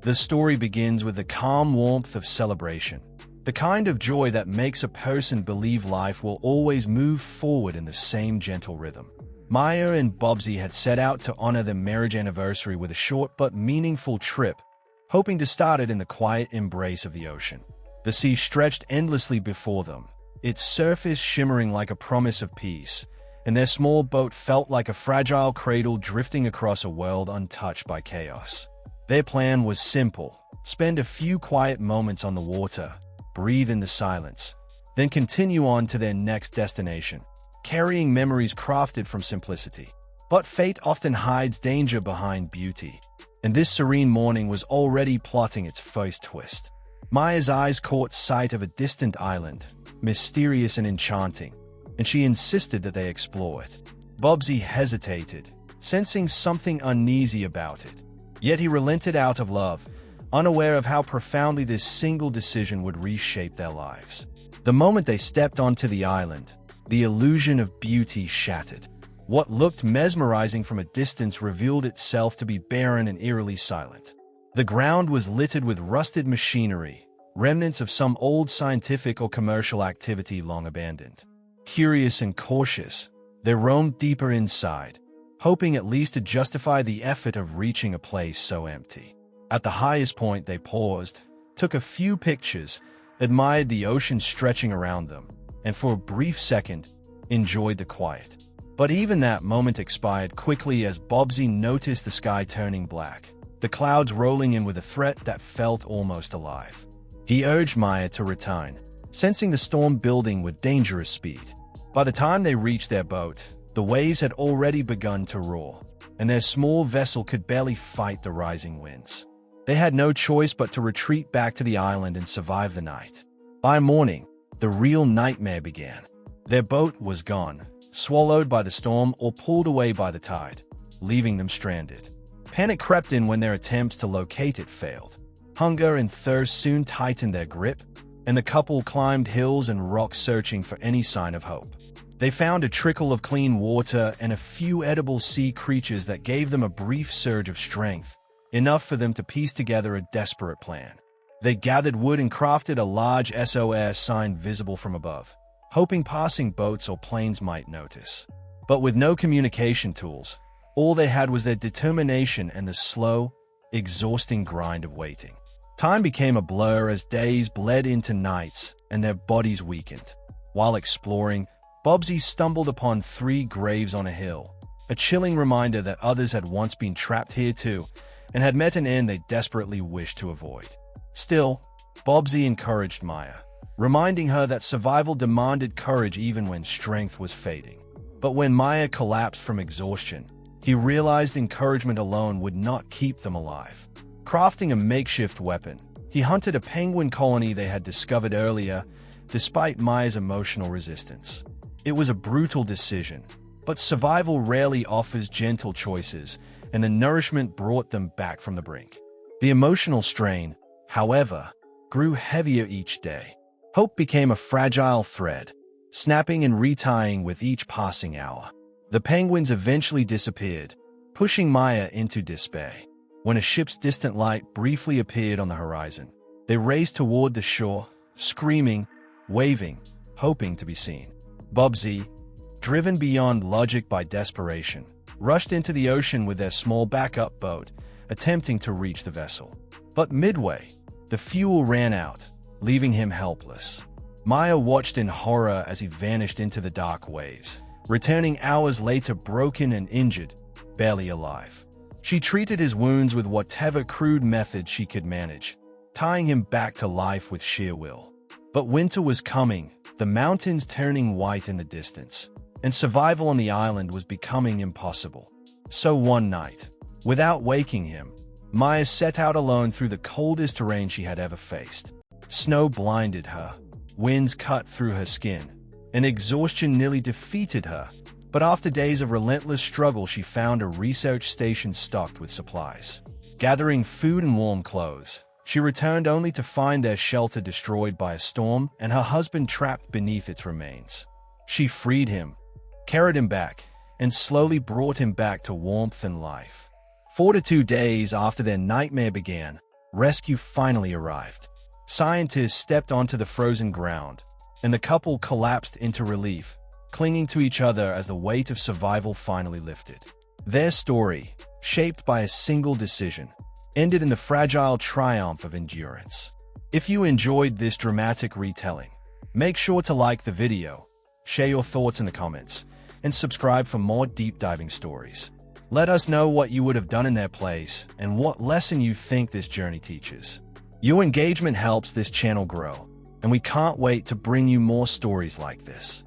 The story begins with the calm warmth of celebration, the kind of joy that makes a person believe life will always move forward in the same gentle rhythm. Maya and Bobsy had set out to honor their marriage anniversary with a short but meaningful trip, hoping to start it in the quiet embrace of the ocean. The sea stretched endlessly before them, its surface shimmering like a promise of peace, and their small boat felt like a fragile cradle drifting across a world untouched by chaos. Their plan was simple: spend a few quiet moments on the water, breathe in the silence, then continue on to their next destination, carrying memories crafted from simplicity. But fate often hides danger behind beauty, and this serene morning was already plotting its first twist. Maya's eyes caught sight of a distant island, mysterious and enchanting, and she insisted that they explore it. Bobsy hesitated, sensing something uneasy about it. Yet he relented out of love, unaware of how profoundly this single decision would reshape their lives. The moment they stepped onto the island, the illusion of beauty shattered. What looked mesmerizing from a distance revealed itself to be barren and eerily silent. The ground was littered with rusted machinery, remnants of some old scientific or commercial activity long abandoned. Curious and cautious, they roamed deeper inside, hoping at least to justify the effort of reaching a place so empty. At the highest point they paused, took a few pictures, admired the ocean stretching around them, and for a brief second, enjoyed the quiet. But even that moment expired quickly as Bobsy noticed the sky turning black, the clouds rolling in with a threat that felt almost alive. He urged Maya to return, sensing the storm building with dangerous speed. By the time they reached their boat, the waves had already begun to roar, and their small vessel could barely fight the rising winds. They had no choice but to retreat back to the island and survive the night. By morning, the real nightmare began. Their boat was gone, swallowed by the storm or pulled away by the tide, leaving them stranded. Panic crept in when their attempts to locate it failed. Hunger and thirst soon tightened their grip, and the couple climbed hills and rocks searching for any sign of hope. They found a trickle of clean water and a few edible sea creatures that gave them a brief surge of strength, enough for them to piece together a desperate plan. They gathered wood and crafted a large SOS sign visible from above, hoping passing boats or planes might notice. But with no communication tools, all they had was their determination and the slow, exhausting grind of waiting. Time became a blur as days bled into nights and their bodies weakened. While exploring, Bobsy stumbled upon 3 graves on a hill, a chilling reminder that others had once been trapped here too, and had met an end they desperately wished to avoid. Still, Bobsy encouraged Maya, reminding her that survival demanded courage even when strength was fading. But when Maya collapsed from exhaustion, he realized encouragement alone would not keep them alive. Crafting a makeshift weapon, he hunted a penguin colony they had discovered earlier, despite Maya's emotional resistance. It was a brutal decision, but survival rarely offers gentle choices, and the nourishment brought them back from the brink. The emotional strain, however, grew heavier each day. Hope became a fragile thread, snapping and retying with each passing hour. The penguins eventually disappeared, pushing Maya into despair. When a ship's distant light briefly appeared on the horizon, they raced toward the shore, screaming, waving, hoping to be seen. Bobsy, driven beyond logic by desperation, rushed into the ocean with their small backup boat, attempting to reach the vessel. But midway, the fuel ran out, leaving him helpless. Maya watched in horror as he vanished into the dark waves, returning hours later broken and injured, barely alive. She treated his wounds with whatever crude method she could manage, tying him back to life with sheer will. But winter was coming, the mountains turning white in the distance, and survival on the island was becoming impossible. So one night, without waking him, Maya set out alone through the coldest terrain she had ever faced. Snow blinded her, winds cut through her skin, and exhaustion nearly defeated her. But after days of relentless struggle, she found a research station stocked with supplies. Gathering food and warm clothes, she returned only to find their shelter destroyed by a storm and her husband trapped beneath its remains. She freed him, carried him back, and slowly brought him back to warmth and life. 42 days after their nightmare began, rescue finally arrived. Scientists stepped onto the frozen ground, and the couple collapsed into relief, clinging to each other as the weight of survival finally lifted. Their story, shaped by a single decision, ended in the fragile triumph of endurance. If you enjoyed this dramatic retelling, make sure to like the video, share your thoughts in the comments, and subscribe for more deep-diving stories. Let us know what you would have done in their place and what lesson you think this journey teaches. Your engagement helps this channel grow, and we can't wait to bring you more stories like this.